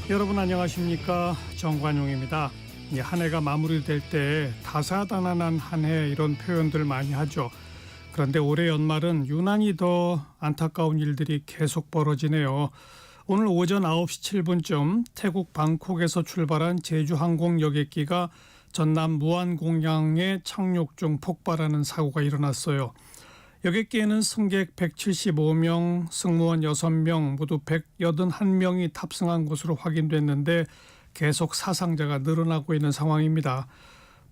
여러분 안녕하십니까? 정관용입니다. 한 해가 마무리될 때 다사다난한 한 해 이런 표현들 많이 하죠. 그런데 올해 연말은 유난히 더 안타까운 일들이 계속 벌어지네요. 오늘 오전 9시 7분쯤 태국 방콕에서 출발한 제주항공 여객기가 전남 무안공양에 착륙 중 폭발하는 사고가 일어났어요. 여객기에는 승객 175명, 승무원 6명, 모두 181명이 탑승한 것으로 확인됐는데 계속 사상자가 늘어나고 있는 상황입니다.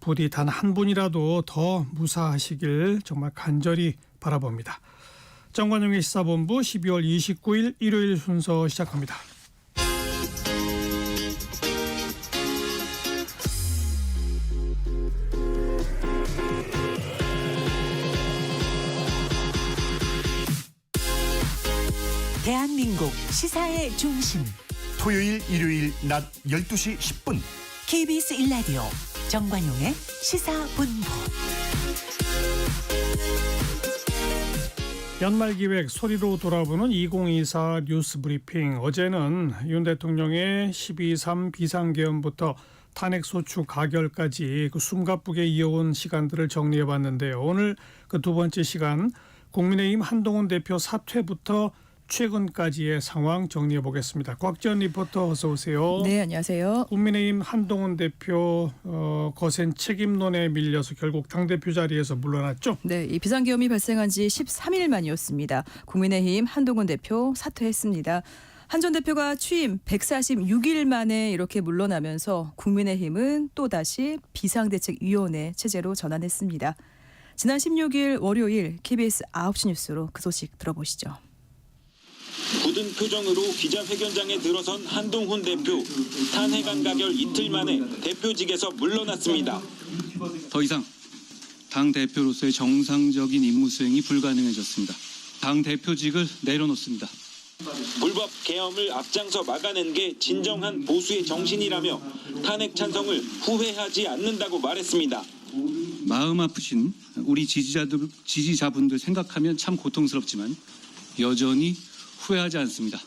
부디 단 한 분이라도 더 무사하시길 정말 간절히 바라봅니다. 정관용의 시사본부 12월 29일 일요일 순서 시작합니다. 대한민국 시사의 중심 토요일 일요일 낮 12시 10분 KBS 1라디오 정관용의 시사본부. 연말기획 소리로 돌아보는 2024 뉴스 브리핑. 어제는 윤 대통령의 12.3 비상계엄부터 탄핵소추 가결까지 그 숨가쁘게 이어온 시간들을 정리해봤는데요. 오늘 그 두 번째 시간 국민의힘 한동훈 대표 사퇴부터 최근까지의 상황 정리해 보겠습니다. 곽지연 리포터 어서 오세요. 네, 안녕하세요. 국민의힘 한동훈 대표 거센 책임론에 밀려서 결국 당대표 자리에서 물러났죠. 네, 이 비상계엄이 발생한 지 13일 만이었습니다. 국민의힘 한동훈 대표 사퇴했습니다. 한 전 대표가 취임 146일 만에 이렇게 물러나면서 국민의힘은 또다시 비상대책위원회 체제로 전환했습니다. 지난 16일 월요일 KBS 9시 뉴스로 그 소식 들어보시죠. 굳은 표정으로 기자회견장에 들어선 한동훈 대표. 탄핵안 가결 이틀 만에 대표직에서 물러났습니다. 더 이상 당 대표로서의 정상적인 임무 수행이 불가능해졌습니다. 당 대표직을 내려놓습니다. 불법 계엄을 앞장서 막아낸 게 진정한 보수의 정신이라며 탄핵 찬성을 후회하지 않는다고 말했습니다. 마음 아프신 우리 지지자분들 생각하면 참 고통스럽지만 여전히 후회하지 않습니다.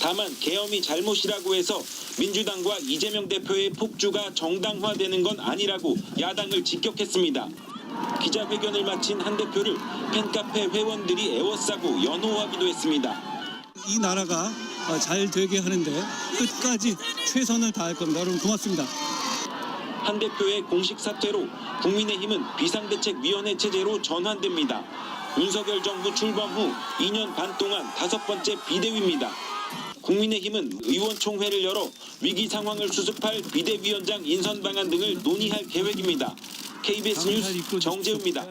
다만 계엄이 잘못이라고 해서 민주당과 이재명 대표의 폭주가 정당화되는 건 아니라고 야당을 직격했습니다. 기자회견을 마친 한 대표를 팬카페 회원들이 에워싸고 연호하기도 했습니다. 이 나라가 잘 되게 하는데 끝까지 최선을 다할 겁니다. 여러분 고맙습니다. 한 대표의 공식 사퇴로 국민의힘은 비상대책위원회 체제로 전환됩니다. 윤석열 정부 출범 후 2년 반 동안 5번째 비대위입니다. 국민의힘은 의원총회를 열어 위기 상황을 수습할 비대위원장 인선 방안 등을 논의할 계획입니다. KBS 뉴스 정재우입니다.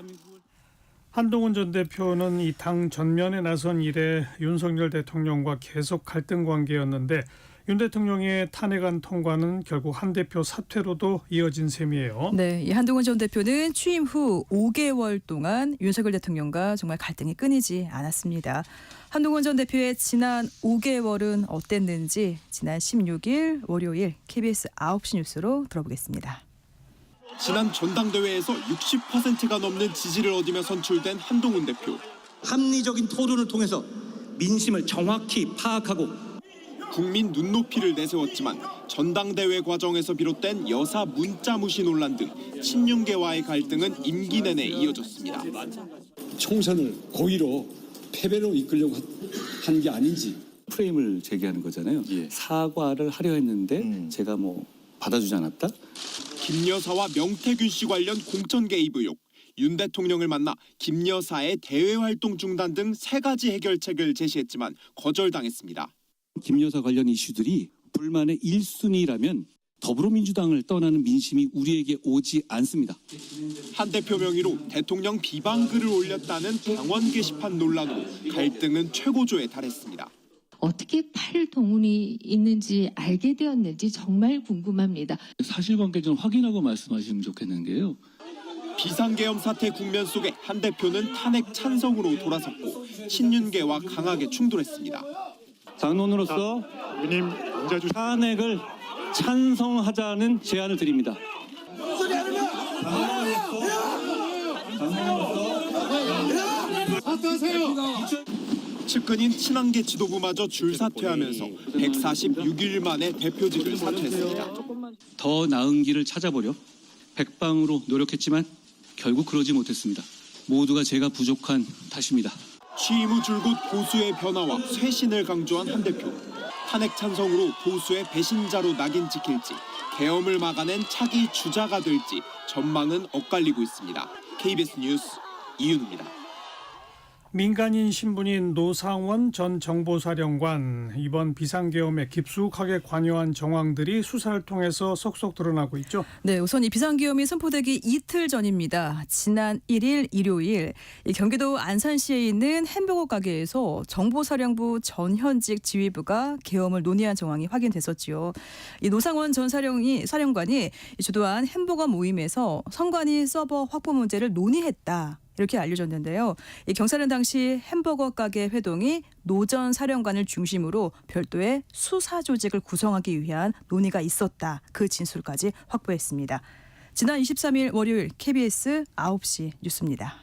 한동훈 전 대표는 이 당 전면에 나선 이래 윤석열 대통령과 계속 갈등 관계였는데 윤 대통령의 탄핵안 통과는 결국 한 대표 사퇴로도 이어진 셈이에요. 네, 이 한동훈 전 대표는 취임 후 5개월 동안 윤석열 대통령과 정말 갈등이 끊이지 않았습니다. 한동훈 전 대표의 지난 5개월은 어땠는지 지난 16일 월요일 KBS 9시 뉴스로 들어보겠습니다. 지난 전당대회에서 60%가 넘는 지지를 얻으며 선출된 한동훈 대표. 합리적인 토론을 통해서 민심을 정확히 파악하고 국민 눈높이를 내세웠지만 전당대회 과정에서 비롯된 여사 문자 무시 논란 등 친윤계와의 갈등은 임기 내내 이어졌습니다. 총선을 고의로 패배로 이끌려고 한 게 아닌지. 프레임을 제기하는 거잖아요. 사과를 하려 했는데 제가 받아주지 않았다? 김 여사와 명태균 씨 관련 공천 개입 의혹. 윤 대통령을 만나 김 여사의 대외 활동 중단 등 3가지 해결책을 제시했지만 거절당했습니다. 김 여사 관련 이슈들이 불만의 1순위라면 더불어민주당을 떠나는 민심이 우리에게 오지 않습니다. 한 대표 명의로 대통령 비방글을 올렸다는 당원 게시판 논란으로 갈등은 최고조에 달했습니다. 어떻게 팔동훈이 있는지 알게 되었는지 정말 궁금합니다. 사실관계 좀 확인하고 말씀하시면 좋겠는데요. 비상계엄 사태 국면 속에 한 대표는 탄핵 찬성으로 돌아섰고 친윤계와 강하게 충돌했습니다. 당론으로서 탄핵을 찬성하자는 제안을 드립니다. 측근인 친한계 지도부마저 줄사퇴하면서 146일 만에 대표직을 사퇴했습니다. 더 나은 길을 찾아보려 백방으로 노력했지만 결국 그러지 못했습니다. 모두가 제가 부족한 탓입니다. 취임 후 줄곧 보수의 변화와 쇄신을 강조한 한 대표. 탄핵 찬성으로 보수의 배신자로 낙인 찍힐지 계엄을 막아낸 차기 주자가 될지 전망은 엇갈리고 있습니다. KBS 뉴스 이윤우입니다. 민간인 신분인 노상원 전 정보사령관 이번 비상계엄에 깊숙하게 관여한 정황들이 수사를 통해서 속속 드러나고 있죠. 네, 우선 이 비상계엄이 선포되기 이틀 전입니다. 지난 1일 일요일 이 경기도 안산시에 있는 햄버거 가게에서 정보사령부 전현직 지휘부가 계엄을 논의한 정황이 확인됐었지요. 이 노상원 전 사령관이 주도한 햄버거 모임에서 선관위 서버 확보 문제를 논의했다. 이렇게 알려졌는데요. 이 경찰은 당시 햄버거 가게 회동이 노 전 사령관을 중심으로 별도의 수사 조직을 구성하기 위한 논의가 있었다. 그 진술까지 확보했습니다. 지난 23일 월요일 KBS 9시 뉴스입니다.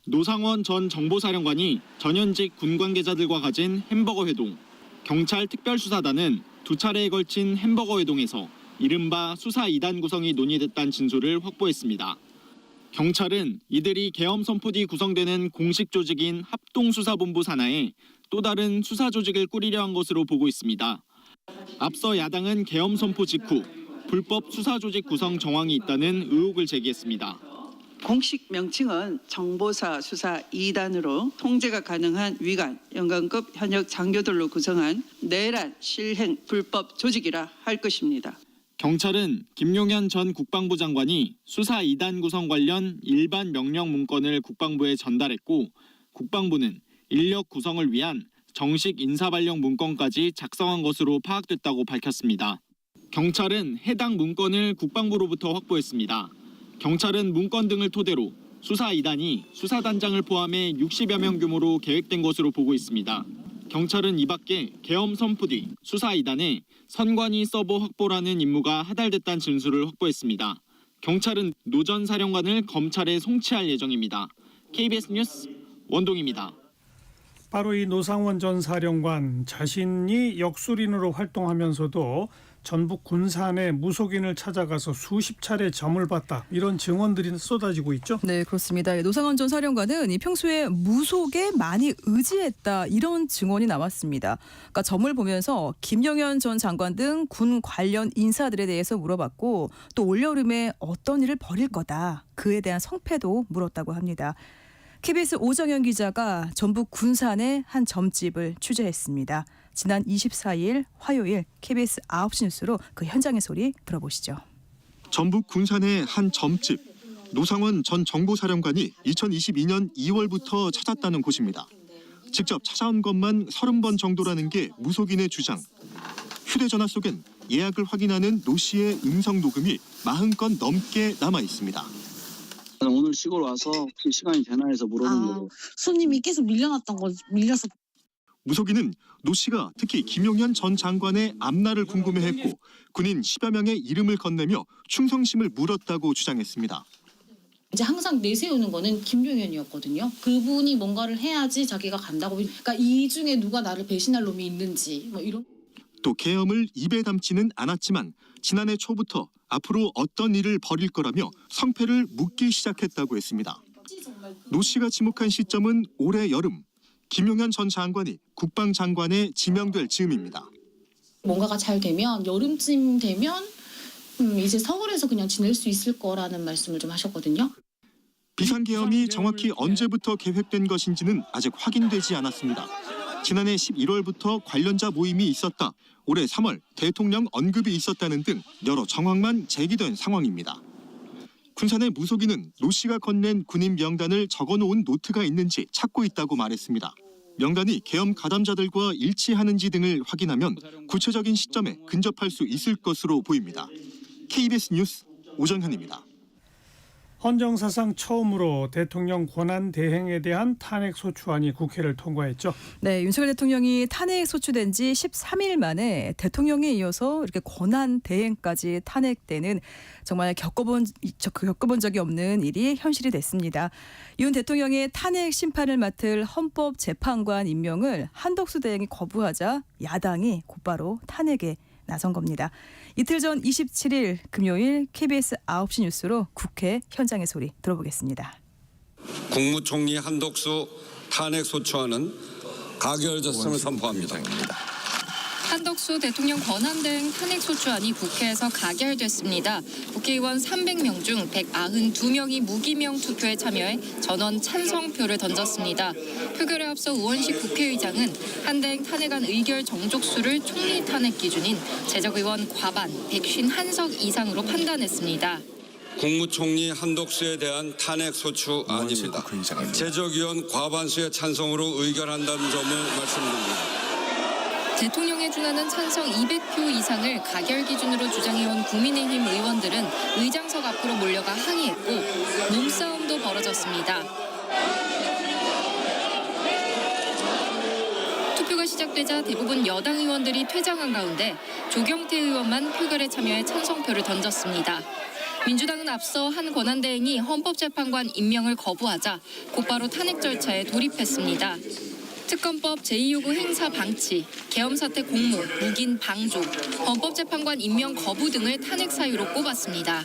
노상원 전 정보사령관이 전현직 군 관계자들과 가진 햄버거 회동. 경찰 특별수사단은 두 차례에 걸친 햄버거 회동에서 이른바 수사 2단 구성이 논의됐다는 진술을 확보했습니다. 경찰은 이들이 계엄 선포 뒤 구성되는 공식 조직인 합동수사본부 산하에 또 다른 수사 조직을 꾸리려 한 것으로 보고 있습니다. 앞서 야당은 계엄 선포 직후 불법 수사 조직 구성 정황이 있다는 의혹을 제기했습니다. 공식 명칭은 정보사 수사 2단으로 통제가 가능한 위관, 연관급 현역 장교들로 구성한 내란 실행 불법 조직이라 할 것입니다. 경찰은 김용현 전 국방부 장관이 수사 2단 구성 관련 일반 명령 문건을 국방부에 전달했고 국방부는 인력 구성을 위한 정식 인사발령 문건까지 작성한 것으로 파악됐다고 밝혔습니다. 경찰은 해당 문건을 국방부로부터 확보했습니다. 경찰은 문건 등을 토대로 수사 2단이 수사단장을 포함해 60여 명 규모로 계획된 것으로 보고 있습니다. 경찰은 이 밖에 계엄 선포 뒤 수사 2단에 선관위 서버 확보라는 임무가 하달됐다는 진술을 확보했습니다. 경찰은 노 전 사령관을 검찰에 송치할 예정입니다. KBS 뉴스 원동입니다. 바로 이 노상원 전 사령관 자신이 역술인으로 활동하면서도 전북 군산에 무속인을 찾아가서 수십 차례 점을 봤다. 이런 증언들이 쏟아지고 있죠. 네, 그렇습니다. 노상원 전 사령관은 이 평소에 무속에 많이 의지했다. 이런 증언이 나왔습니다. 그러니까 점을 보면서 김영현 전 장관 등 군 관련 인사들에 대해서 물어봤고 또 올여름에 어떤 일을 벌일 거다. 그에 대한 성패도 물었다고 합니다. KBS 오정현 기자가 전북 군산의 한 점집을 취재했습니다. 지난 24일 화요일 KBS 9시 뉴스로 그 현장의 소리 들어보시죠. 전북 군산의 한 점집. 노상원 전 정보사령관이 2022년 2월부터 찾았다는 곳입니다. 직접 찾아온 것만 30번 정도라는 게 무속인의 주장. 휴대전화 속엔 예약을 확인하는 노 씨의 음성 녹음이 40건 넘게 남아 있습니다. 오늘 시골 와서 시간이 되나 해서 물어본 거고. 손님이 계속 밀려서. 무속인은 노 씨가 특히 김용현 전 장관의 앞날을 궁금해했고 군인 10여 명의 이름을 건네며 충성심을 물었다고 주장했습니다. 이제 항상 내세우는 거는 김용현이었거든요. 그분이 뭔가를 해야지 자기가 간다고. 그러니까 이 중에 누가 나를 배신할 놈이 있는지 뭐 이런. 또 계엄을 입에 담지는 않았지만 지난해 초부터 앞으로 어떤 일을 벌일 거라며 성패를 묻기 시작했다고 했습니다. 노 씨가 지목한 시점은 올해 여름. 김용현 전 장관이 국방장관에 지명될 즈음입니다. 뭔가가 잘 되면 여름쯤 되면 이제 서울에서 그냥 지낼 수 있을 거라는 말씀을 좀 하셨거든요. 비상계엄이 정확히 언제부터 계획된 것인지는 아직 확인되지 않았습니다. 지난해 11월부터 관련자 모임이 있었다. 올해 3월 대통령 언급이 있었다는 등 여러 정황만 제기된 상황입니다. 군산의 무속인은 노 씨가 건넨 군인 명단을 적어놓은 노트가 있는지 찾고 있다고 말했습니다. 명단이 계엄 가담자들과 일치하는지 등을 확인하면 구체적인 시점에 근접할 수 있을 것으로 보입니다. KBS 뉴스 오정현입니다. 헌정사상 처음으로 대통령 권한 대행에 대한 탄핵 소추안이 국회를 통과했죠. 네, 윤석열 대통령이 탄핵 소추된 지 13일 만에 대통령에 이어서 이렇게 권한 대행까지 탄핵되는 정말 겪어본 적이 없는 일이 현실이 됐습니다. 윤 대통령의 탄핵 심판을 맡을 헌법재판관 임명을 한덕수 대행이 거부하자 야당이 곧바로 탄핵에 나선 겁니다. 이틀 전 27일 금요일 KBS 9시 뉴스로 국회 현장의 소리 들어보겠습니다. 국무총리 한덕수 탄핵 소추안은 가결됐음을 선포합니다. 한덕수 대통령 권한대행 탄핵 소추안이 국회에서 가결됐습니다. 국회의원 300명 중 192명이 무기명 투표에 참여해 전원 찬성표를 던졌습니다. 표결에 앞서 우원식 국회의장은 한대행 탄핵안 의결 정족수를 총리 탄핵 기준인 제적의원 과반 151석 이상으로 판단했습니다. 국무총리 한덕수에 대한 탄핵 소추안입니다. 제적의원 과반수의 찬성으로 의결한다는 점을 말씀드립니다. 대통령에 준하는 찬성 200표 이상을 가결 기준으로 주장해온 국민의힘 의원들은 의장석 앞으로 몰려가 항의했고 몸싸움도 벌어졌습니다. 투표가 시작되자 대부분 여당 의원들이 퇴장한 가운데 조경태 의원만 표결에 참여해 찬성표를 던졌습니다. 민주당은 앞서 한 권한대행이 헌법재판관 임명을 거부하자 곧바로 탄핵 절차에 돌입했습니다. 특검법 제2요구 행사 방치, 계엄 사태 공모, 묵인 방조, 헌법재판관 임명 거부 등을 탄핵 사유로 꼽았습니다.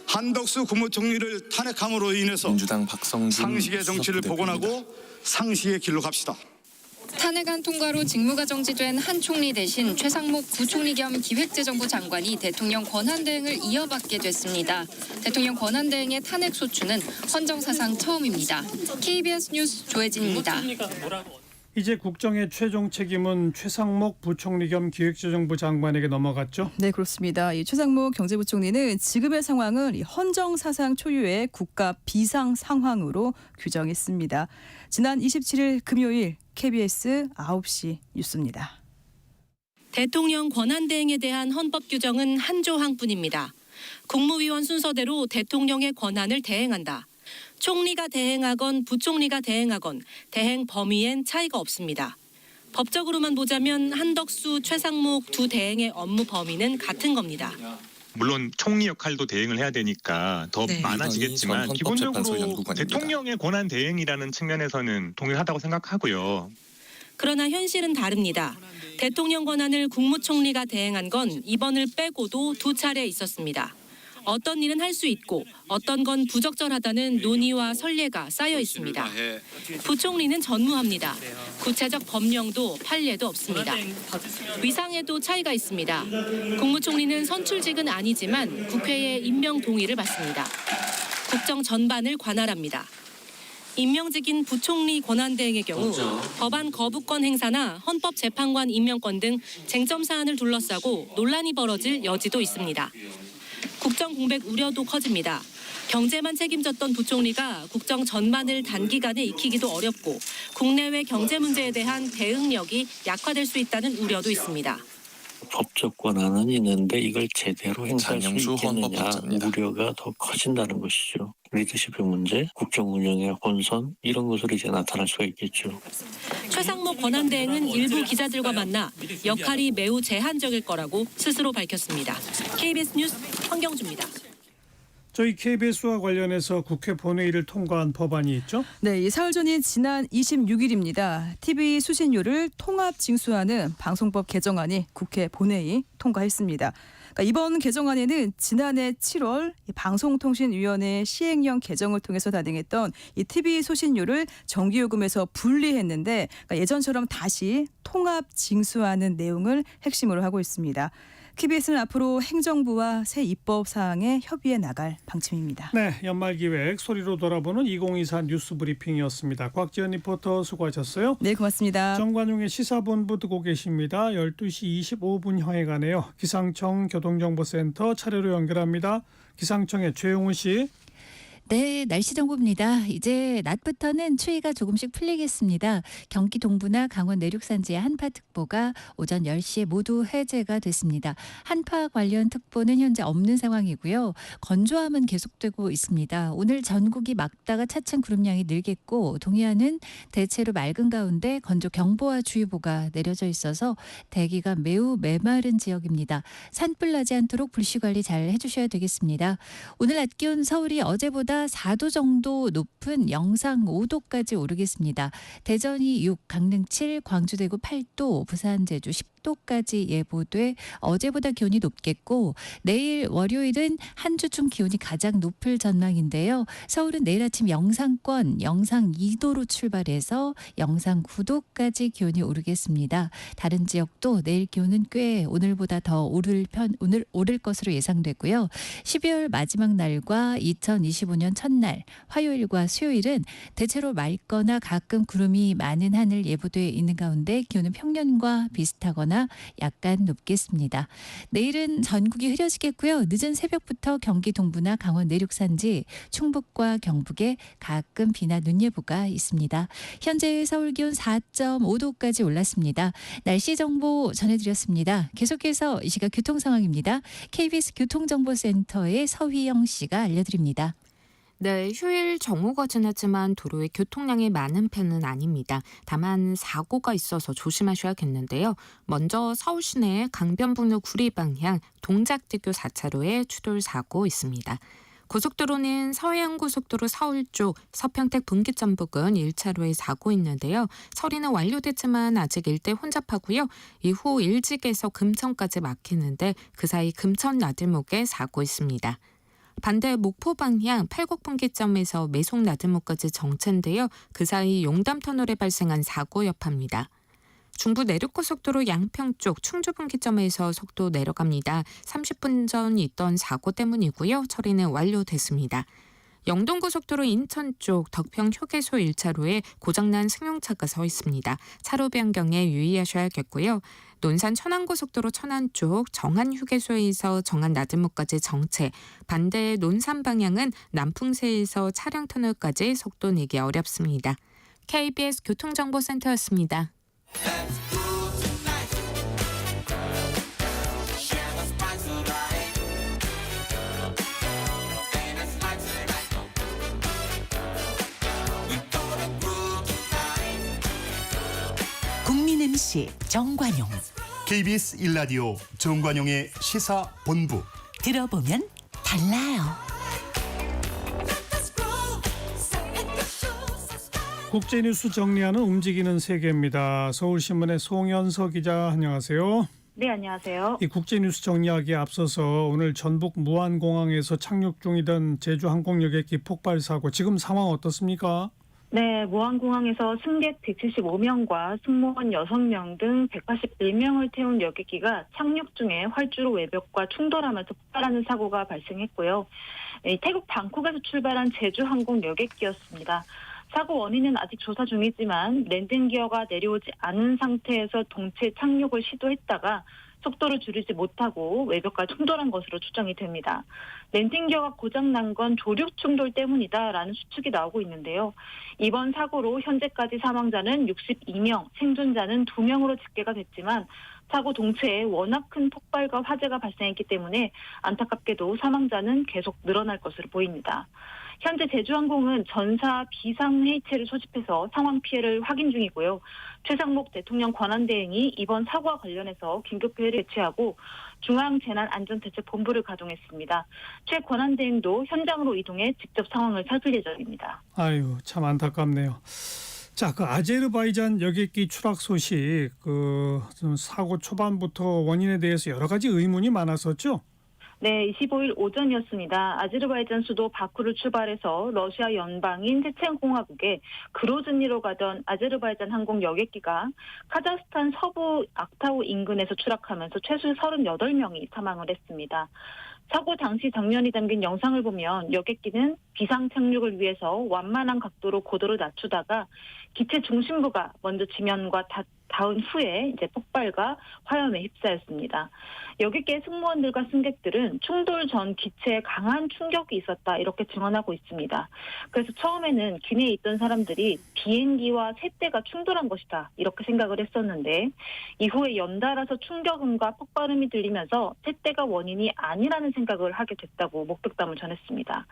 한덕수 국무총리를 탄핵함으로 인해서 민주당 상식의 정치를 복원하고 상식의 길로 갑시다. 탄핵안 통과로 직무가 정지된 한 총리 대신 최상목 부총리 겸 기획재정부 장관이 대통령 권한대행을 이어받게 됐습니다. 대통령 권한대행의 탄핵 소추는 헌정사상 처음입니다. KBS 뉴스 조혜진입니다. 이제 국정의 최종 책임은 최상목 부총리 겸 기획재정부 장관에게 넘어갔죠? 네, 그렇습니다. 이 최상목 경제부총리는 지금의 상황을 이 헌정사상 초유의 국가 비상 상황으로 규정했습니다. 지난 27일 금요일 KBS 9시 뉴스입니다. 대통령 권한대행에 대한 헌법 규정은 한 조항뿐입니다. 국무위원 순서대로 대통령의 권한을 대행한다. 총리가 대행하건 부총리가 대행하건 대행 범위엔 차이가 없습니다. 법적으로만 보자면 한덕수, 최상목 두 대행의 업무 범위는 같은 겁니다. 물론 총리 역할도 대행을 해야 되니까 더 많아지겠지만 기본적으로 대통령의 권한 대행이라는 측면에서는 동일하다고 생각하고요. 그러나 현실은 다릅니다. 대통령 권한을 국무총리가 대행한 건 이번을 빼고도 두 차례 있었습니다. 어떤 일은 할 수 있고 어떤 건 부적절하다는 논의와 선례가 쌓여 있습니다. 부총리는 전무합니다. 구체적 법령도 판례도 없습니다. 위상에도 차이가 있습니다. 국무총리는 선출직은 아니지만 국회의 임명 동의를 받습니다. 국정 전반을 관할합니다. 임명직인 부총리 권한대행의 경우 법안 거부권 행사나 헌법재판관 임명권 등 쟁점 사안을 둘러싸고 논란이 벌어질 여지도 있습니다. 국정 공백 우려도 커집니다. 경제만 책임졌던 부총리가 국정 전반을 단기간에 익히기도 어렵고 국내외 경제 문제에 대한 대응력이 약화될 수 있다는 우려도 있습니다. 법적 권한은 있는데 이걸 제대로 행사할 수 있겠느냐 우려가 더 커진다는 것이죠. 리더십의 문제, 국정 운영의 혼선 이런 것으로 이제 나타날 수가 있겠죠. 최상목 권한대행은 일부 기자들과 만나 역할이 매우 제한적일 거라고 스스로 밝혔습니다. KBS 뉴스 황경주입니다. 저희 KBS와 관련해서 국회 본회의를 통과한 법안이 있죠? 네, 이 사흘 전인 지난 26일입니다. TV 수신료를 통합 징수하는 방송법 개정안이 국회 본회의 통과했습니다. 그러니까 이번 개정안에는 지난해 7월 방송통신위원회 시행령 개정을 통해서 단행했던 이 TV 수신료를 정기요금에서 분리했는데 그러니까 예전처럼 다시 통합 징수하는 내용을 핵심으로 하고 있습니다. KBS는 앞으로 행정부와 새 입법 사항에 협의해 나갈 방침입니다. 네, 연말기획 소리로 돌아보는 2024 뉴스 브리핑이었습니다. 곽지연 리포터 수고하셨어요. 네, 고맙습니다. 정관용의 시사본부 듣고 계십니다. 12시 25분 향해 가네요. 기상청 교통정보센터 차례로 연결합니다. 기상청의 최용훈 씨. 네, 날씨 정보입니다. 이제 낮부터는 추위가 조금씩 풀리겠습니다. 경기 동부나 강원 내륙 산지의 한파특보가 오전 10시에 모두 해제가 됐습니다. 한파 관련 특보는 현재 없는 상황이고요. 건조함은 계속되고 있습니다. 오늘 전국이 막다가 차츰 구름량이 늘겠고 동해안은 대체로 맑은 가운데 건조 경보와 주의보가 내려져 있어서 대기가 매우 메마른 지역입니다. 산불 나지 않도록 불씨 관리 잘 해주셔야 되겠습니다. 오늘 낮 기온 서울이 어제보다 4도 정도 높은 영상 5도까지 오르겠습니다. 대전이 6, 강릉 7, 광주 대구 8도, 부산 제주 10도까지 예보돼 어제보다 기온이 높겠고 내일 월요일은 한 주 중 기온이 가장 높을 전망인데요. 서울은 내일 아침 영상권 영상 2도로 출발해서 영상 9도까지 기온이 오르겠습니다. 다른 지역도 내일 기온은 꽤 오늘보다 더 오를 것으로 예상되고요. 12월 마지막 날과 2025년 첫날 화요일과 수요일은 대체로 맑거나 가끔 구름이 많은 하늘 예보돼 있는 가운데 기온은 평년과 비슷하거나 약간 높겠습니다. 내일은 전국이 흐려지겠고요. 늦은 새벽부터 경기 동부나 강원 내륙 산지, 충북과 경북에 가끔 비나 눈 예보가 있습니다. 현재 서울 기온 4.5도까지 올랐습니다. 날씨 정보 전해드렸습니다. 계속해서 이 시각 교통 상황입니다. KBS 교통정보센터의 서휘영 씨가 알려드립니다. 네, 휴일 정오가 지났지만 도로에 교통량이 많은 편은 아닙니다. 다만 사고가 있어서 조심하셔야겠는데요. 먼저 서울 시내 강변북로 구리 방향 동작대교 4차로에 추돌 사고 있습니다. 고속도로는 서해안고속도로 서울 쪽 서평택 분기점 부근 1차로에 사고 있는데요. 처리는 완료됐지만 아직 일대 혼잡하고요. 이후 일직에서 금천까지 막히는데 그 사이 금천 나들목에 사고 있습니다. 반대 목포 방향 팔곡분기점에서 매송 나들목까지 정체인데요. 그 사이 용담터널에 발생한 사고 여파입니다. 중부 내륙고속도로 양평 쪽 충주분기점에서 속도 내려갑니다. 30분 전 있던 사고 때문이고요. 처리는 완료됐습니다. 영동고속도로 인천 쪽 덕평 휴게소 1차로에 고장난 승용차가 서 있습니다. 차로 변경에 유의하셔야겠고요. 논산 천안고속도로 천안 쪽 정안 휴게소에서 정안 나들목까지 정체, 반대 논산 방향은 남풍세에서 차량 터널까지 속도 내기 어렵습니다. KBS 교통정보센터였습니다. 국민 MC 정관용, KBS 1라디오 정관용의 시사본부. 들어보면 달라요. 국제뉴스 정리하는 움직이는 세계입니다. 서울신문의 송현서 기자, 안녕하세요. 네, 안녕하세요. 이 국제뉴스 정리하기에 앞서서 오늘 전북 무안공항에서 착륙 중이던 제주항공여객기 폭발 사고, 지금 상황 어떻습니까? 네, 무안공항에서 승객 175명과 승무원 6명 등 181명을 태운 여객기가 착륙 중에 활주로 외벽과 충돌하면서 폭발하는 사고가 발생했고요. 태국 방콕에서 출발한 제주항공 여객기였습니다. 사고 원인은 아직 조사 중이지만 랜딩 기어가 내려오지 않은 상태에서 동체 착륙을 시도했다가 속도를 줄이지 못하고 외벽과 충돌한 것으로 추정이 됩니다. 랜딩 기어가 고장난 건 조력 충돌 때문이다라는 추측이 나오고 있는데요. 이번 사고로 현재까지 사망자는 62명, 생존자는 2명으로 집계가 됐지만 사고 동체에 워낙 큰 폭발과 화재가 발생했기 때문에 안타깝게도 사망자는 계속 늘어날 것으로 보입니다. 현재 제주항공은 전사 비상회의체를 소집해서 상황 피해를 확인 중이고요. 최상목 대통령 권한대행이 이번 사고와 관련해서 긴급회의를 개최하고 중앙재난안전대책본부를 가동했습니다. 최 권한대행도 현장으로 이동해 직접 상황을 살필 예정입니다. 아유, 참 안타깝네요. 자, 그 아제르바이잔 여객기 추락 소식, 좀 사고 초반부터 원인에 대해서 여러 가지 의문이 많았었죠? 네, 25일 오전이었습니다. 아제르바이잔 수도 바쿠를 출발해서 러시아 연방인 체첸공화국의 그로즈니로 가던 아제르바이잔 항공 여객기가 카자흐스탄 서부 악타우 인근에서 추락하면서 최소 38명이 사망을 했습니다. 사고 당시 장면이 담긴 영상을 보면 여객기는 비상 착륙을 위해서 완만한 각도로 고도를 낮추다가 기체 중심부가 먼저 지면과 닿은 후에 이제 폭발과 화염에 휩싸였습니다. 여객계 승무원들과 승객들은 충돌 전 기체에 강한 충격이 있었다 이렇게 증언하고 있습니다. 그래서 처음에는 기내에 있던 사람들이 비행기와 셋대가 충돌한 것이다 이렇게 생각을 했었는데 이후에 연달아서 충격음과 폭발음이 들리면서 셋대가 원인이 아니라는 생각을 하게 됐다고 목격담을 전했습니다.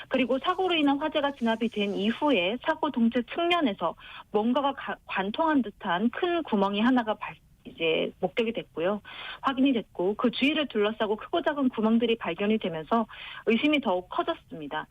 그리고 사고로 인한 화재가 진압이 된 이후에 사고 동체 측면에서 뭔가가 관통한 듯한 큰 구멍이 하나가 이제 목격이 됐고요. 확인이 됐고 그 주위를 둘러싸고 크고 작은 구멍들이 발견이 되면서 의심이 더욱 커졌습니다.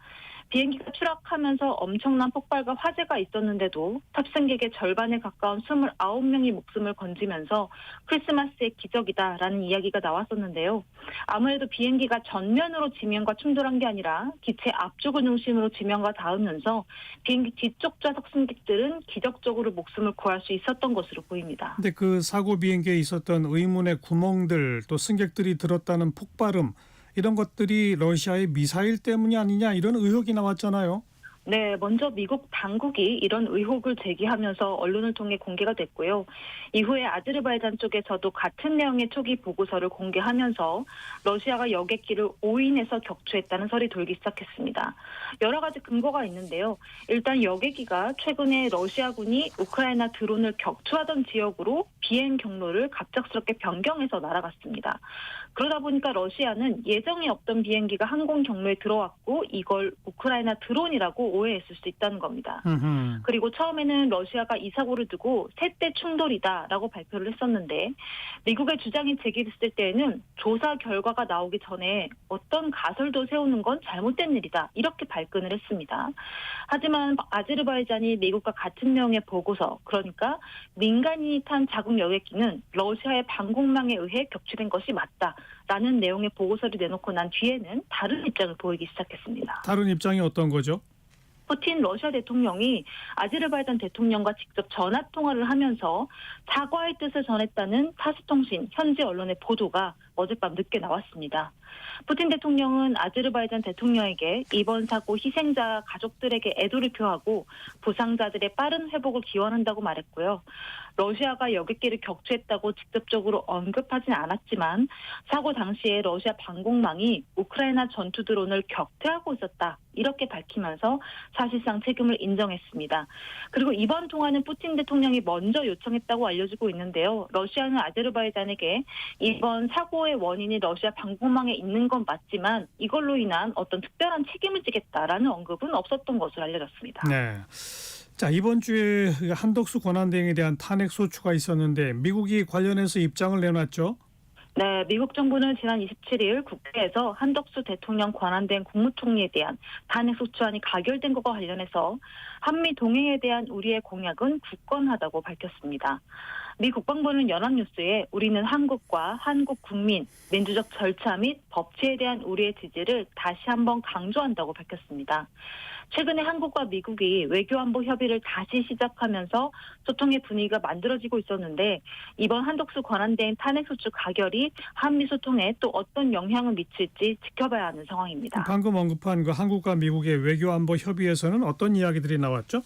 비행기가 추락하면서 엄청난 폭발과 화재가 있었는데도 탑승객의 절반에 가까운 29명이 목숨을 건지면서 크리스마스의 기적이다라는 이야기가 나왔었는데요. 아무래도 비행기가 전면으로 지면과 충돌한 게 아니라 기체 앞쪽을 중심으로 지면과 닿으면서 비행기 뒤쪽 좌석 승객들은 기적적으로 목숨을 구할 수 있었던 것으로 보입니다. 근데 그 사고 비행기에 있었던 의문의 구멍들 또 승객들이 들었다는 폭발음 이런 것들이 러시아의 미사일 때문이 아니냐 이런 의혹이 나왔잖아요. 네, 먼저 미국 당국이 이런 의혹을 제기하면서 언론을 통해 공개가 됐고요. 이후에 아제르바이잔 쪽에서도 같은 내용의 초기 보고서를 공개하면서 러시아가 여객기를 오인해서 격추했다는 설이 돌기 시작했습니다. 여러 가지 근거가 있는데요. 일단 여객기가 최근에 러시아군이 우크라이나 드론을 격추하던 지역으로 비행 경로를 갑작스럽게 변경해서 날아갔습니다. 그러다 보니까 러시아는 예정이 없던 비행기가 항공 경로에 들어왔고 이걸 우크라이나 드론이라고 오해했을 수 있다는 겁니다. 그리고 처음에는 러시아가 이 사고를 두고 셋대 충돌이다라고 발표를 했었는데 미국의 주장이 제기됐을 때에는 조사 결과가 나오기 전에 어떤 가설도 세우는 건 잘못된 일이다 이렇게 발끈을 했습니다. 하지만 아제르바이잔이 미국과 같은 내용의 보고서 그러니까 민간인이 탄 자국 여객기는 러시아의 방공망에 의해 격추된 것이 맞다라는 내용의 보고서를 내놓고 난 뒤에는 다른 입장을 보이기 시작했습니다. 다른 입장이 어떤 거죠? 푸틴 러시아 대통령이 아제르바이잔 대통령과 직접 전화 통화를 하면서 사과의 뜻을 전했다는 타스통신 현지 언론의 보도가 어젯밤 늦게 나왔습니다. 푸틴 대통령은 아제르바이잔 대통령에게 이번 사고 희생자 가족들에게 애도를 표하고 부상자들의 빠른 회복을 기원한다고 말했고요. 러시아가 여객기를 격추했다고 직접적으로 언급하진 않았지만 사고 당시에 러시아 방공망이 우크라이나 전투 드론을 격퇴하고 있었다. 이렇게 밝히면서 사실상 책임을 인정했습니다. 그리고 이번 통화는 푸틴 대통령이 먼저 요청했다고 알려지고 있는데요. 러시아는 아제르바이잔에게 이번 사고의 원인이 러시아 방공망에 있는 건 맞지만 이걸로 인한 어떤 특별한 책임을 지겠다라는 언급은 없었던 것으로 알려졌습니다. 네. 자, 이번 주에 한덕수 권한대행에 대한 탄핵 소추가 있었는데 미국이 관련해서 입장을 내놨죠? 네, 미국 정부는 지난 27일 국회에서 한덕수 대통령 권한대행 국무총리에 대한 탄핵 소추안이 가결된 것과 관련해서 한미 동행에 대한 우리의 공약은 굳건하다고 밝혔습니다. 미 국방부는 연합뉴스에 우리는 한국과 한국 국민, 민주적 절차 및 법치에 대한 우리의 지지를 다시 한번 강조한다고 밝혔습니다. 최근에 한국과 미국이 외교안보 협의를 다시 시작하면서 소통의 분위기가 만들어지고 있었는데 이번 한덕수 권한대행 탄핵소추 가결이 한미 소통에 또 어떤 영향을 미칠지 지켜봐야 하는 상황입니다. 방금 언급한 그 한국과 미국의 외교안보 협의에서는 어떤 이야기들이 나왔죠?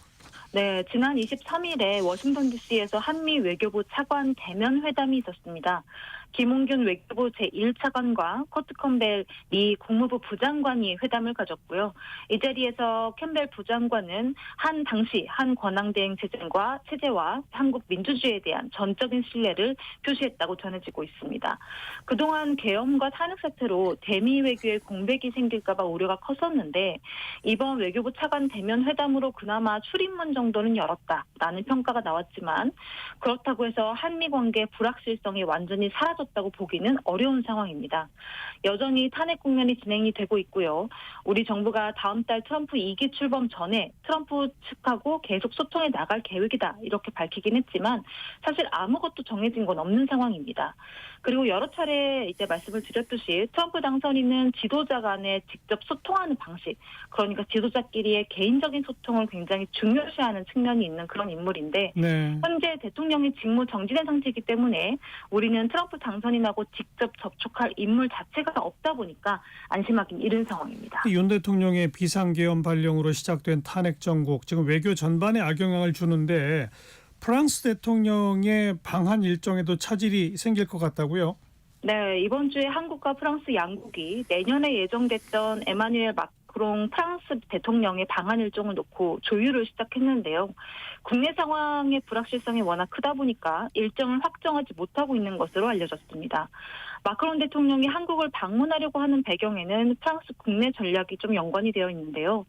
네, 지난 23일에 워싱턴 DC에서 한미 외교부 차관 대면 회담이 있었습니다. 김홍균 외교부 제1차관과 커트 캠벨 미 국무부 부장관이 회담을 가졌고요. 이 자리에서 캠벨 부장관은 당시 한 권한대행 체제와 한국 민주주의에 대한 전적인 신뢰를 표시했다고 전해지고 있습니다. 그동안 계엄과 탄핵 사태로 대미 외교에 공백이 생길까 봐 우려가 컸었는데 이번 외교부 차관 대면 회담으로 그나마 출입문 정도는 열었다라는 평가가 나왔지만 그렇다고 해서 한미 관계 불확실성이 완전히 사라졌다고 보기는 어려운 상황입니다. 여전히 탄핵 국면이 진행이 되고 있고요. 우리 정부가 다음 달 트럼프 2기 출범 전에 트럼프 측하고 계속 소통해 나갈 계획이다 이렇게 밝히긴 했지만 사실 아무것도 정해진 건 없는 상황입니다. 그리고 여러 차례 이제 말씀을 드렸듯이 트럼프 당선인은 지도자 간에 직접 소통하는 방식, 그러니까 지도자끼리의 개인적인 소통을 굉장히 중요시하는 측면이 있는 그런 인물인데 네. 현재 대통령이 직무 정지된 상태이기 때문에 우리는 트럼프 당선인하고 직접 접촉할 인물 자체가 없다 보니까 안심하긴 이른 상황입니다. 윤 대통령의 비상계엄 발령으로 시작된 탄핵 정국 지금 외교 전반에 악영향을 주는데 프랑스 대통령의 방한 일정에도 차질이 생길 것 같다고요? 네, 이번 주에 한국과 프랑스 양국이 내년에 예정됐던 에마뉘엘 마크롱 프랑스 대통령의 방한 일정을 놓고 조율을 시작했는데요. 국내 상황의 불확실성이 워낙 크다 보니까 일정을 확정하지 못하고 있는 것으로 알려졌습니다. 마크롱 대통령이 한국을 방문하려고 하는 배경에는 프랑스 국내 전략이 좀 연관이 되어 있는데요.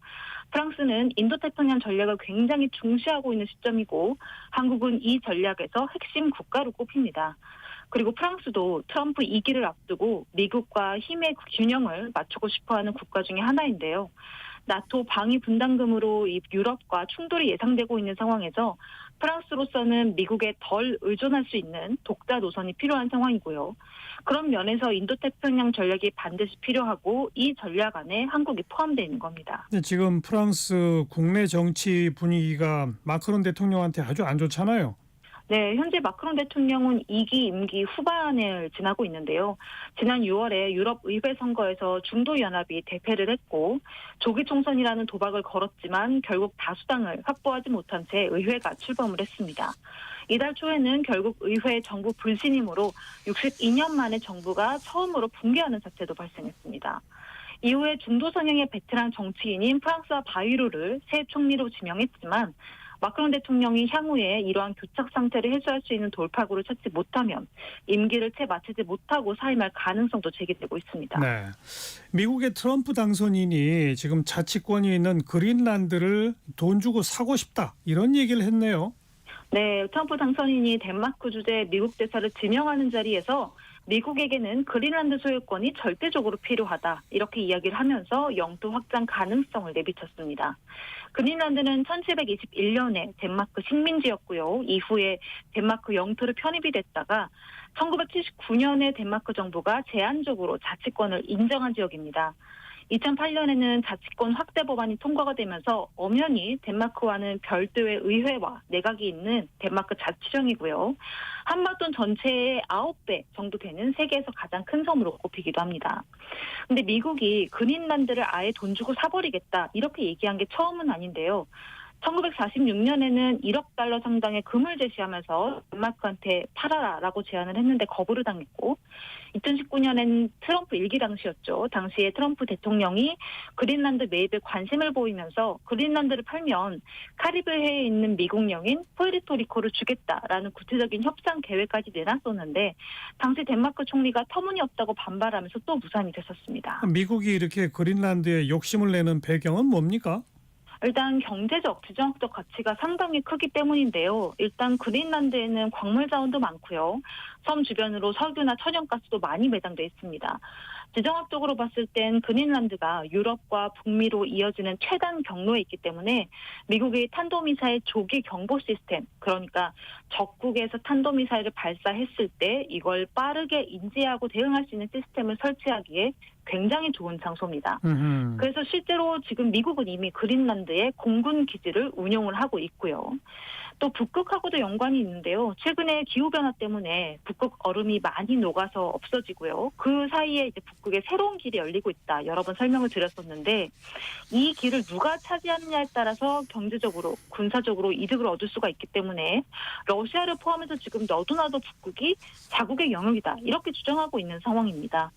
프랑스는 인도태평양 전략을 굉장히 중시하고 있는 시점이고 한국은 이 전략에서 핵심 국가로 꼽힙니다. 그리고 프랑스도 트럼프 2기를 앞두고 미국과 힘의 균형을 맞추고 싶어하는 국가 중에 하나인데요. 나토 방위 분담금으로 이 유럽과 충돌이 예상되고 있는 상황에서 프랑스로서는 미국에 덜 의존할 수 있는 독자 노선이 필요한 상황이고요. 그런 면에서 인도태평양 전략이 반드시 필요하고 이 전략 안에 한국이 포함되어 있는 겁니다. 네, 지금 프랑스 국내 정치 분위기가 마크롱 대통령한테 아주 안 좋잖아요. 네, 현재 마크롱 대통령은 2기 임기 후반을 지나고 있는데요. 지난 6월에 유럽 의회 선거에서 중도연합이 대패를 했고 조기 총선이라는 도박을 걸었지만 결국 다수당을 확보하지 못한 채 의회가 출범을 했습니다. 이달 초에는 결국 의회 정부 불신임으로 62년 만에 정부가 처음으로 붕괴하는 사태도 발생했습니다. 이후에 중도 성향의 베테랑 정치인인 프랑스와 바이로를 새 총리로 지명했지만 마크롱 대통령이 향후에 이러한 교착 상태를 해소할 수 있는 돌파구를 찾지 못하면 임기를 채 마치지 못하고 사임할 가능성도 제기되고 있습니다. 네, 미국의 트럼프 당선인이 지금 자치권이 있는 그린란드를 돈 주고 사고 싶다 이런 얘기를 했네요. 네, 트럼프 당선인이 덴마크 주재 미국 대사를 지명하는 자리에서 미국에게는 그린란드 소유권이 절대적으로 필요하다 이렇게 이야기를 하면서 영토 확장 가능성을 내비쳤습니다. 그린란드는 1721년에 덴마크 식민지였고요. 이후에 덴마크 영토로 편입이 됐다가 1979년에 덴마크 정부가 제한적으로 자치권을 인정한 지역입니다. 2008년에는 자치권 확대 법안이 통과가 되면서 엄연히 덴마크와는 별도의 의회와 내각이 있는 덴마크 자치령이고요. 한반도 전체의 9배 정도 되는 세계에서 가장 큰 섬으로 꼽히기도 합니다. 근데 미국이 그린란드를 아예 돈 주고 사버리겠다 이렇게 얘기한 게 처음은 아닌데요. 1946년에는 1억 달러 상당의 금을 제시하면서 덴마크한테 팔아라라고 제안을 했는데 거부를 당했고 2019년에는 트럼프 1기 당시였죠. 당시에 트럼프 대통령이 그린란드 매입에 관심을 보이면서 그린란드를 팔면 카리브해에 있는 미국령인 푸에르토리코를 주겠다라는 구체적인 협상 계획까지 내놨었는데 당시 덴마크 총리가 터무니없다고 반발하면서 또 무산이 됐었습니다. 미국이 이렇게 그린란드에 욕심을 내는 배경은 뭡니까? 일단 경제적, 지정학적 가치가 상당히 크기 때문인데요. 일단 그린란드에는 광물 자원도 많고요. 섬 주변으로 석유나 천연가스도 많이 매장돼 있습니다. 지정학적으로 봤을 땐 그린란드가 유럽과 북미로 이어지는 최단 경로에 있기 때문에 미국의 탄도미사일 조기 경보 시스템, 그러니까 적국에서 탄도미사일을 발사했을 때 이걸 빠르게 인지하고 대응할 수 있는 시스템을 설치하기에 굉장히 좋은 장소입니다. 그래서 실제로 지금 미국은 이미 그린란드에 공군 기지를 운용을 하고 있고요. 또 북극하고도 연관이 있는데요. 최근에 기후변화 때문에 북극 얼음이 많이 녹아서 없어지고요. 그 사이에 이제 북극에 새로운 길이 열리고 있다. 여러 번 설명을 드렸었는데 이 길을 누가 차지하느냐에 따라서 경제적으로, 군사적으로 이득을 얻을 수가 있기 때문에 러시아를 포함해서 지금 너도나도 북극이 자국의 영역이다. 이렇게 주장하고 있는 상황입니다.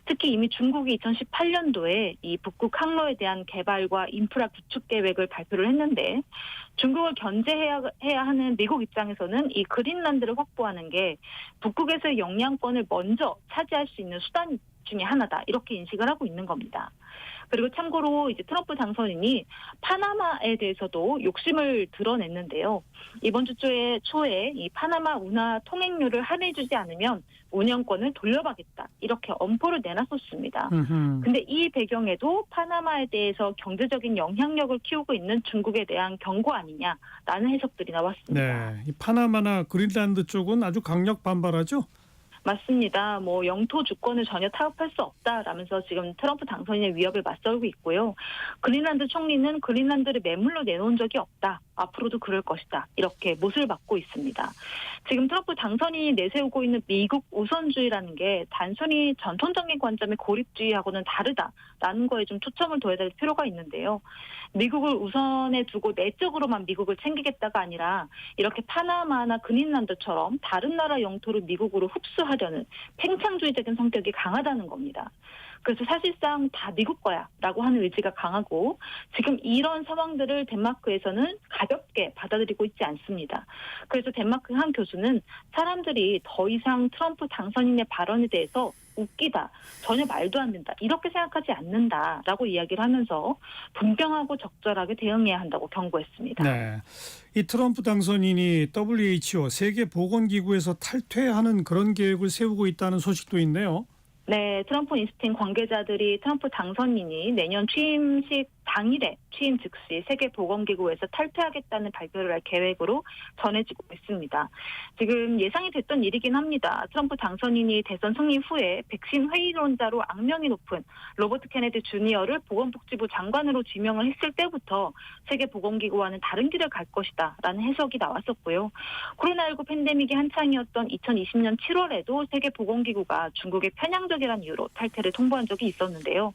특히 이미 중국이 2018년도에 이 북극 항로에 대한 개발과 인프라 구축 계획을 발표를 했는데 중국을 견제해야 하는 미국 입장에서는 이 그린란드를 확보하는 게 북극에서의 영향권을 먼저 차지할 수 있는 수단 중에 하나다. 이렇게 인식을 하고 있는 겁니다. 그리고 참고로 이제 트럼프 당선인이 파나마에 대해서도 욕심을 드러냈는데요. 이번 주 초에 이 파나마 운하 통행료를 할인해주지 않으면 운영권을 돌려받겠다. 이렇게 엄포를 내놨었습니다. 근데 이 배경에도 파나마에 대해서 경제적인 영향력을 키우고 있는 중국에 대한 경고 아니냐라는 해석들이 나왔습니다. 네, 이 파나마나 그린란드 쪽은 아주 강력 반발하죠? 맞습니다. 영토 주권을 전혀 타협할 수 없다라면서 지금 트럼프 당선인의 위협을 맞설고 있고요. 그린란드 총리는 그린란드를 매물로 내놓은 적이 없다. 앞으로도 그럴 것이다. 이렇게 못을 받고 있습니다. 지금 트럼프 당선인이 내세우고 있는 미국 우선주의라는 게 단순히 전통적인 관점의 고립주의하고는 다르다라는 거에 좀 초점을 둬야 될 필요가 있는데요. 미국을 우선에 두고 내적으로만 미국을 챙기겠다가 아니라 이렇게 파나마나 그린란드처럼 다른 나라 영토를 미국으로 흡수하려는 팽창주의적인 성격이 강하다는 겁니다. 그래서 사실상 다 미국 거야 라고 하는 의지가 강하고 지금 이런 상황들을 덴마크에서는 가볍게 받아들이고 있지 않습니다. 그래서 덴마크 한 교수는 사람들이 더 이상 트럼프 당선인의 발언에 대해서 웃기다, 전혀 말도 안 된다, 이렇게 생각하지 않는다라고 이야기를 하면서 분명하고 적절하게 대응해야 한다고 경고했습니다. 네, 이 트럼프 당선인이 WHO 세계보건기구에서 탈퇴하는 그런 계획을 세우고 있다는 소식도 있네요. 네, 트럼프 인스틴 관계자들이 트럼프 당선인이 내년 취임식 당일에 취임 즉시 세계보건기구에서 탈퇴하겠다는 발표를 할 계획으로 전해지고 있습니다. 지금 예상이 됐던 일이긴 합니다. 트럼프 당선인이 대선 승리 후에 백신 회의론자로 악명이 높은 로버트 케네디 주니어를 보건복지부 장관으로 지명을 했을 때부터 세계보건기구와는 다른 길을 갈 것이다 라는 해석이 나왔었고요. 코로나19 팬데믹이 한창이었던 2020년 7월에도 세계보건기구가 중국의 편향적이라는 이유로 탈퇴를 통보한 적이 있었는데요.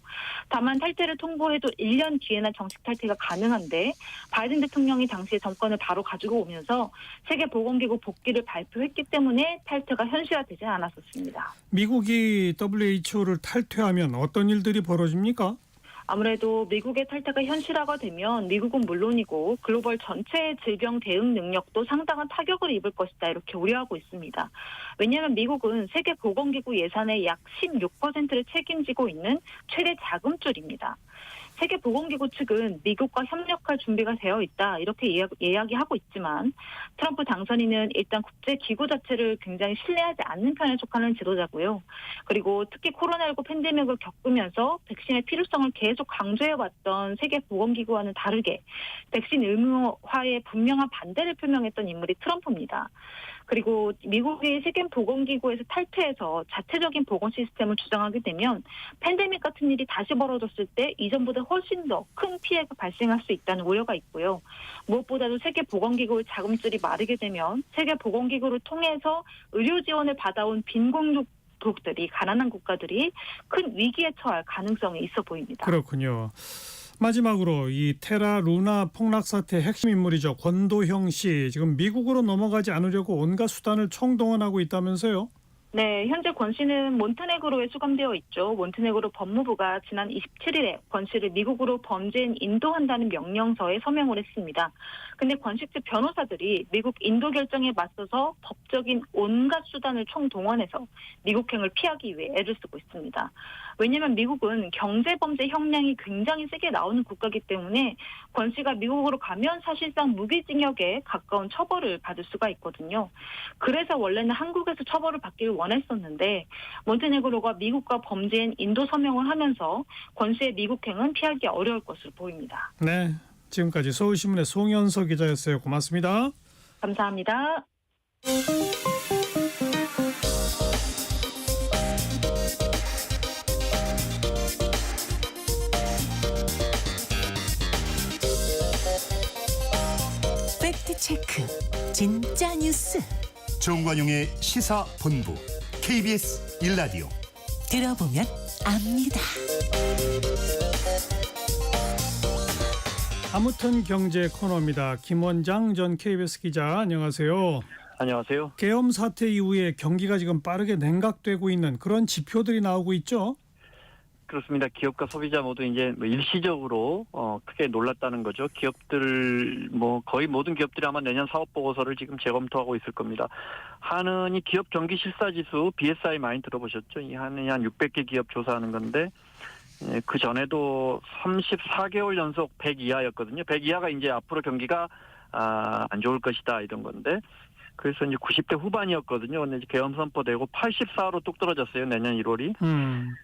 다만 탈퇴를 통보해도 1년 뒤에나 정식 탈퇴가 가능한데 바이든 대통령이 당시에 정권을 바로 가지고 오면서 세계보건기구 복귀를 발표했기 때문에 탈퇴가 현실화되지 않았었습니다. 미국이 WHO를 탈퇴하면 어떤 일들이 벌어집니까? 아무래도 미국의 탈퇴가 현실화가 되면 미국은 물론이고 글로벌 전체의 질병 대응 능력도 상당한 타격을 입을 것이다 이렇게 우려하고 있습니다. 왜냐하면 미국은 세계보건기구 예산의 약 16%를 책임지고 있는 최대 자금줄입니다. 세계보건기구 측은 미국과 협력할 준비가 되어 있다 이렇게 이야기하고 있지만 트럼프 당선인은 일단 국제기구 자체를 굉장히 신뢰하지 않는 편에 속하는 지도자고요. 그리고 특히 코로나19 팬데믹을 겪으면서 백신의 필요성을 계속 강조해왔던 세계보건기구와는 다르게 백신 의무화에 분명한 반대를 표명했던 인물이 트럼프입니다. 그리고 미국이 세계보건기구에서 탈퇴해서 자체적인 보건 시스템을 주장하게 되면 팬데믹 같은 일이 다시 벌어졌을 때 이전보다 훨씬 더 큰 피해가 발생할 수 있다는 우려가 있고요. 무엇보다도 세계보건기구의 자금줄이 마르게 되면 세계보건기구를 통해서 의료 지원을 받아온 빈곤국들이 가난한 국가들이 큰 위기에 처할 가능성이 있어 보입니다. 그렇군요. 마지막으로 이 테라 루나 폭락 사태 핵심 인물이죠. 권도형 씨 지금 미국으로 넘어가지 않으려고 온갖 수단을 총동원하고 있다면서요? 네, 현재 권 씨는 몬테네그로에 수감되어 있죠. 몬테네그로 법무부가 지난 27일에 권 씨를 미국으로 범죄인 인도한다는 명령서에 서명을 했습니다. 근데 권 씨 측 변호사들이 미국 인도 결정에 맞서서 법적인 온갖 수단을 총동원해서 미국행을 피하기 위해 애를 쓰고 있습니다. 왜냐하면 미국은 경제범죄 형량이 굉장히 세게 나오는 국가이기 때문에 권 씨가 미국으로 가면 사실상 무기징역에 가까운 처벌을 받을 수가 있거든요. 그래서 원래는 한국에서 처벌을 받기를 원했었는데 몬테네그로가 미국과 범죄인 인도 서명을 하면서 권 씨의 미국행은 피하기 어려울 것으로 보입니다. 네, 지금까지 서울신문의 송현석 기자였어요. 고맙습니다. 감사합니다. 팩트체크 진짜 뉴스 정관용의 시사본부 KBS 1라디오 들어보면 압니다. 아무튼 경제 코너입니다. 김원장 전 KBS 기자 안녕하세요. 안녕하세요. 계엄 사태 이후에 경기가 지금 빠르게 냉각되고 있는 그런 지표들이 나오고 있죠. 그렇습니다. 기업과 소비자 모두 이제 일시적으로 크게 놀랐다는 거죠. 기업들 거의 모든 기업들이 아마 내년 사업 보고서를 지금 재검토하고 있을 겁니다. 한은이 기업 경기 실사 지수 BSI 많이 들어보셨죠? 이 한은이 한 600개 기업 조사하는 건데 그 전에도 34개월 연속 100 이하였거든요. 100 이하가 이제 앞으로 경기가 안 좋을 것이다 이런 건데. 그래서 이제 90대 후반이었거든요. 근데 이제 계엄 선포되고 84로 뚝 떨어졌어요. 내년 1월이.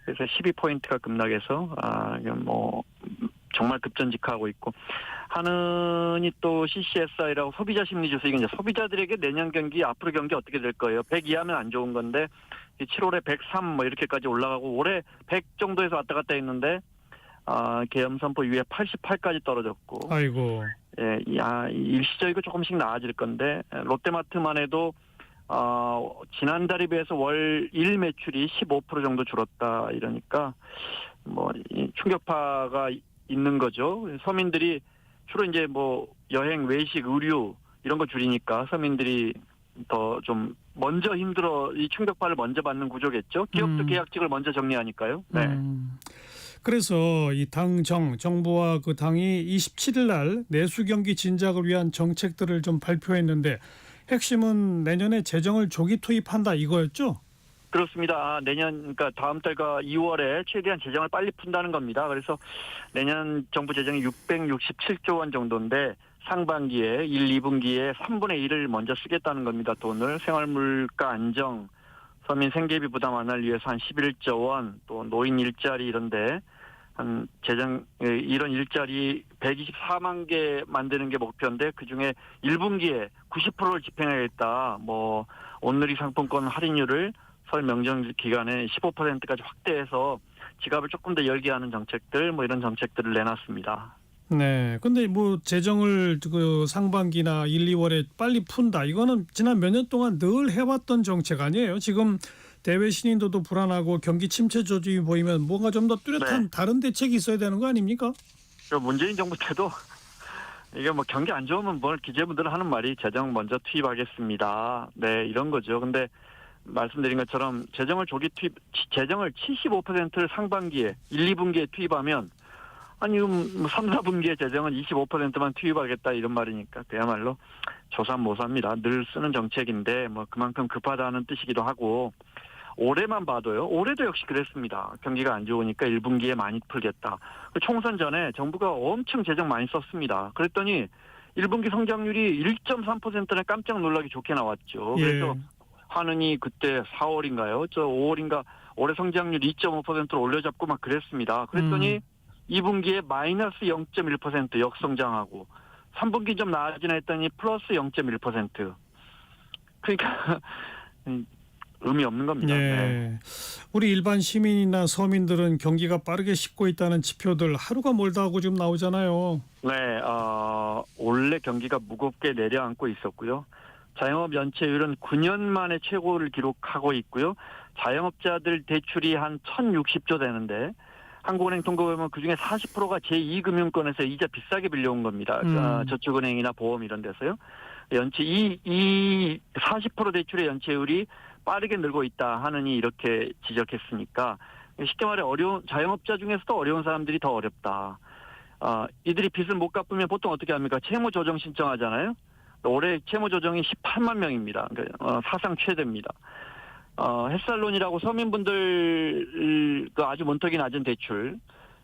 그래서 12포인트가 급락해서 정말 급전직하고 있고 한은이 또 CCSI라고 소비자 심리지수 이게 이제 소비자들에게 내년 경기 앞으로 경기 어떻게 될 거예요. 100 이하면 안 좋은 건데 7월에 103 이렇게까지 올라가고 올해 100 정도에서 왔다 갔다 했는데 계엄 선포 이후에 88까지 떨어졌고. 아이고. 일시적이고 조금씩 나아질 건데 롯데마트만 해도 지난달에 비해서 월 1 매출이 15% 정도 줄었다 이러니까 충격파가 있는 거죠. 서민들이 주로 이제 여행, 외식, 의류 이런 거 줄이니까 서민들이 더 좀 먼저 이 충격파를 먼저 받는 구조겠죠. 기업도 계약직을 먼저 정리하니까요. 네. 그래서 이 정부와 그 당이 27일 날 내수 경기 진작을 위한 정책들을 좀 발표했는데 핵심은 내년에 재정을 조기 투입한다 이거였죠? 그렇습니다. 그러니까 다음 달과 2월에 최대한 재정을 빨리 푼다는 겁니다. 그래서 내년 정부 재정이 667조 원 정도인데 상반기에 1, 2분기에 3분의 1을 먼저 쓰겠다는 겁니다. 돈을 생활물가 안정, 서민 생계비 부담 완화를 위해서 한 11조 원, 또 노인 일자리 이런데 한 이런 일자리 124만 개 만드는 게 목표인데 그중에 1분기에 90%를 집행하겠다. 온누리 상품권 할인율을 설 명절 기간에 15%까지 확대해서 지갑을 조금 더 열게 하는 정책들 이런 정책들을 내놨습니다. 네. 근데 재정을 그 상반기나 1, 2월에 빨리 푼다. 이거는 지난 몇 년 동안 늘 해왔던 정책 아니에요? 지금 대외 신인도도 불안하고 경기 침체 조짐이 보이면 뭔가 좀 더 뚜렷한 다른 대책이 있어야 되는 거 아닙니까? 문재인 정부 때도 이게 경기 안 좋으면 기재부들은 하는 말이 재정 먼저 투입하겠습니다. 네, 이런 거죠. 근데 말씀드린 것처럼 재정을 75%를 상반기에 1, 2분기에 투입하면 3, 4분기의 재정은 25%만 투입하겠다 이런 말이니까 그야말로 조삼모사입니다. 늘 쓰는 정책인데 그만큼 급하다는 뜻이기도 하고 올해만 봐도요. 올해도 역시 그랬습니다. 경기가 안 좋으니까 1분기에 많이 풀겠다. 총선 전에 정부가 엄청 재정 많이 썼습니다. 그랬더니 1분기 성장률이 1.3%는 깜짝 놀라기 좋게 나왔죠. 그래서 하느니 그때 4월인가요? 5월인가 올해 성장률 2.5%로 올려잡고 막 그랬습니다. 그랬더니 2분기에 마이너스 0.1% 역성장하고 3분기 좀 나아지나 했더니 플러스 0.1%. 그러니까 의미 없는 겁니다. 네. 우리 일반 시민이나 서민들은 경기가 빠르게 식고 있다는 지표들 하루가 멀다 하고 지금 나오잖아요. 네. 원래 경기가 무겁게 내려앉고 있었고요. 자영업 연체율은 9년 만에 최고를 기록하고 있고요. 자영업자들 대출이 한 1,060조 되는데 한국은행 통계 보면 그중에 40%가 제2금융권에서 이자 비싸게 빌려온 겁니다. 저축은행이나 보험 이런 데서요. 이 40% 대출의 연체율이 빠르게 늘고 있다 하느니 이렇게 지적했으니까 쉽게 말해 자영업자 중에서도 어려운 사람들이 더 어렵다. 이들이 빚을 못 갚으면 보통 어떻게 합니까? 채무조정 신청하잖아요. 올해 채무조정이 18만 명입니다. 그러니까 사상 최대입니다. 햇살론이라고 서민분들 아주 문턱이 낮은 대출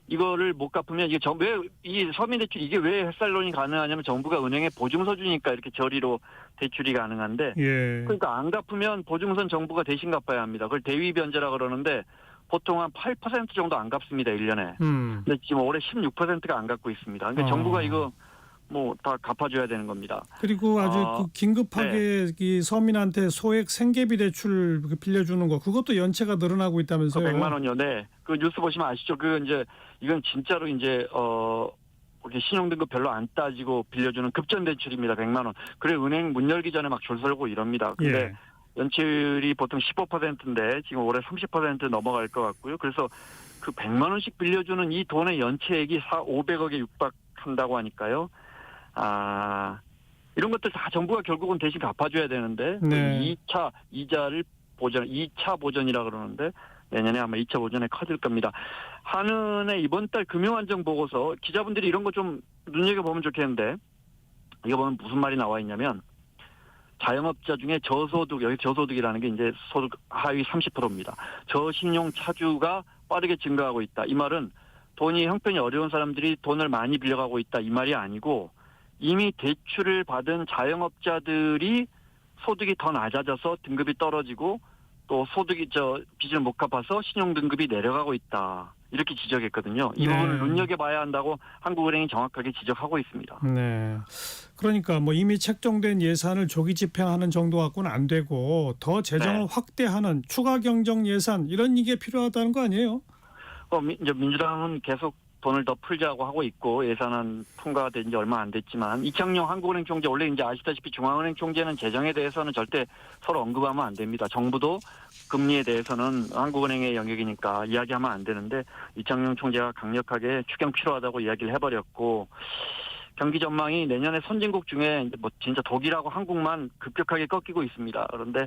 이거를 못 갚으면 이게 왜 이 서민 대출 이게 왜 햇살론이 가능하냐면 정부가 은행에 보증서 주니까 이렇게 저리로 대출이 가능한데 그러니까 안 갚으면 보증선 정부가 대신 갚아야 합니다. 그걸 대위 변제라 그러는데 보통 한 8% 정도 안 갚습니다. 1년에. 근데 지금 올해 16%가 안 갚고 있습니다. 그러니까 정부가 이거 다 갚아줘야 되는 겁니다. 그리고 아주 긴급하게 이 서민한테 소액 생계비 대출 빌려주는 거 그것도 연체가 늘어나고 있다면서요? 100만 원이요. 네. 그 뉴스 보시면 아시죠? 이건 진짜로 이렇게 신용등급 별로 안 따지고 빌려주는 급전 대출입니다. 100만 원. 그래 은행 문 열기 전에 막 줄 서고 이럽니다. 근데 연체율이 보통 15%인데 지금 올해 30% 넘어갈 것 같고요. 그래서 그 100만 원씩 빌려주는 이 돈의 연체액이 500억에 육박한다고 하니까요. 이런 것들 다 정부가 결국은 대신 갚아줘야 되는데 2차 이자를 2차 보전이라 그러는데 내년에 아마 2차 보전에 커질 겁니다. 한은의 이번 달 금융안정 보고서 기자분들이 이런 거 좀 눈여겨보면 좋겠는데 이거 보면 무슨 말이 나와 있냐면 자영업자 중에 여기 저소득이라는 게 이제 소득 하위 30%입니다. 저신용 차주가 빠르게 증가하고 있다. 이 말은 돈이 형편이 어려운 사람들이 돈을 많이 빌려가고 있다. 이 말이 아니고 이미 대출을 받은 자영업자들이 소득이 더 낮아져서 등급이 떨어지고 또 빚을 못 갚아서 신용등급이 내려가고 있다. 이렇게 지적했거든요. 이 부분을 눈여겨봐야 한다고 한국은행이 정확하게 지적하고 있습니다. 네. 그러니까 이미 책정된 예산을 조기 집행하는 정도 갖고는 안 되고 더 재정을 확대하는 추가 경정 예산 이런 게 필요하다는 거 아니에요? 이제 민주당은 계속 돈을 더 풀자고 하고 있고 예산안 통과가 된 지 얼마 안 됐지만 이창용 한국은행 총재 원래 이제 아시다시피 중앙은행 총재는 재정에 대해서는 절대 서로 언급하면 안 됩니다. 정부도 금리에 대해서는 한국은행의 영역이니까 이야기하면 안 되는데 이창용 총재가 강력하게 추경 필요하다고 이야기를 해버렸고 경기 전망이 내년에 선진국 중에 뭐 진짜 독일하고 한국만 급격하게 꺾이고 있습니다. 그런데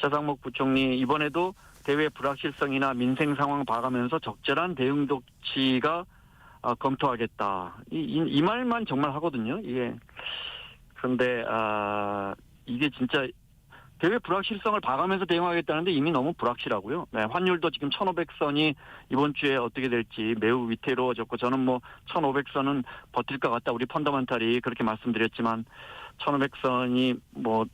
차상목 부총리 이번에도 대외 불확실성이나 민생 상황 봐가면서 적절한 대응 조치가 검토하겠다. 이 말만 정말 하거든요. 이게 그런데 이게 진짜 대외 불확실성을 봐가면서 대응하겠다는데 이미 너무 불확실하고요. 네, 환율도 지금 1,500선이 이번 주에 어떻게 될지 매우 위태로워졌고 저는 뭐 1,500선은 버틸 것 같다. 우리 펀더멘탈이 그렇게 말씀드렸지만 1,500선이 뭐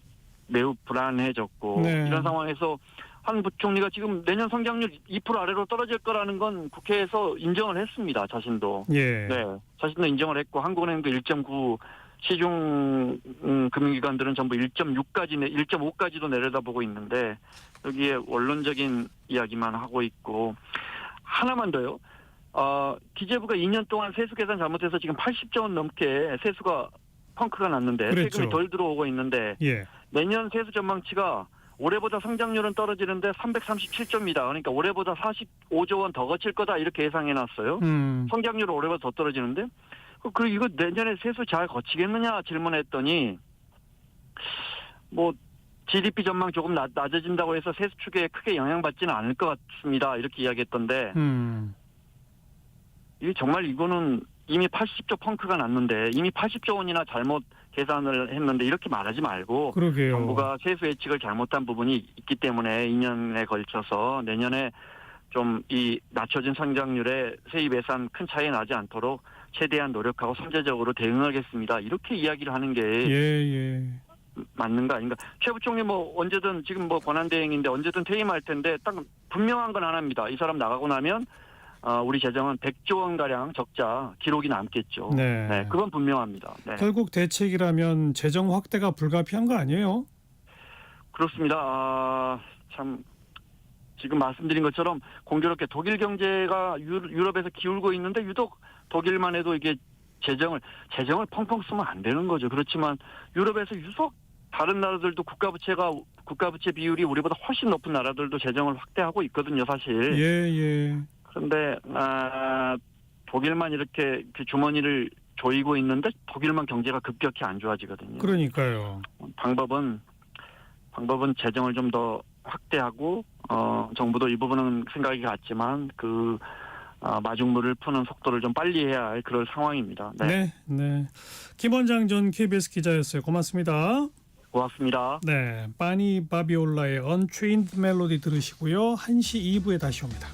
매우 불안해졌고 네. 이런 상황에서 한 부총리가 지금 내년 성장률 2% 아래로 떨어질 거라는 건 국회에서 인정을 했습니다. 자신도. 예. 네, 자신도 인정을 했고 한국은행도 1.9 시중 금융기관들은 전부 1.5까지도 내려다보고 있는데 여기에 원론적인 이야기만 하고 있고 하나만 더요. 기재부가 2년 동안 세수 계산 잘못해서 지금 80조 원 넘게 세수가 펑크가 났는데 그랬죠. 세금이 덜 들어오고 있는데 예. 내년 세수 전망치가 올해보다 성장률은 떨어지는데 337조입니다. 그러니까 올해보다 45조 원 더 거칠 거다 이렇게 예상해놨어요. 성장률은 올해보다 더 떨어지는데 그리고 이거 내년에 세수 잘 거치겠느냐 질문했더니 뭐 GDP 전망 조금 낮아진다고 해서 세수 축에 크게 영향받지는 않을 것 같습니다. 이렇게 이야기했던데 이게 정말 이거는 이미 80조 펑크가 났는데 이미 80조 원이나 잘못 계산을 했는데 이렇게 말하지 말고 그러게요. 정부가 세수 예측을 잘못한 부분이 있기 때문에 2년에 걸쳐서 내년에 좀 이 낮춰진 성장률에 세입 예산 큰 차이 나지 않도록 최대한 노력하고 선제적으로 대응하겠습니다. 이렇게 이야기를 하는 게 예. 맞는 거 아닌가. 최 부총리 뭐 언제든 지금 뭐 권한대행인데 언제든 퇴임할 텐데 딱 분명한 건 하나입니다. 이 사람 나가고 나면 우리 재정은 100조 원가량 적자 기록이 남겠죠. 네. 그건 분명합니다. 네. 결국 대책이라면 재정 확대가 불가피한 거 아니에요? 그렇습니다. 참 지금 말씀드린 것처럼 공교롭게 독일 경제가 유럽에서 기울고 있는데 유독 독일만 해도 이게 재정을 펑펑 쓰면 안 되는 거죠. 그렇지만 유럽에서 유독 다른 나라들도 국가부채 비율이 우리보다 훨씬 높은 나라들도 재정을 확대하고 있거든요, 사실. 예. 그런데 독일만 이렇게 주머니를 조이고 있는데 독일만 경제가 급격히 안 좋아지거든요. 그러니까요. 방법은 재정을 좀 더 확대하고 정부도 이 부분은 생각이 같지만 마중물을 푸는 속도를 좀 빨리 해야 할 그런 상황입니다. 네. 김원장 전 KBS 기자였어요. 고맙습니다. 고맙습니다. 네, 빠니 바비올라의 Unchained Melody 들으시고요. 1시 2부에 다시 옵니다.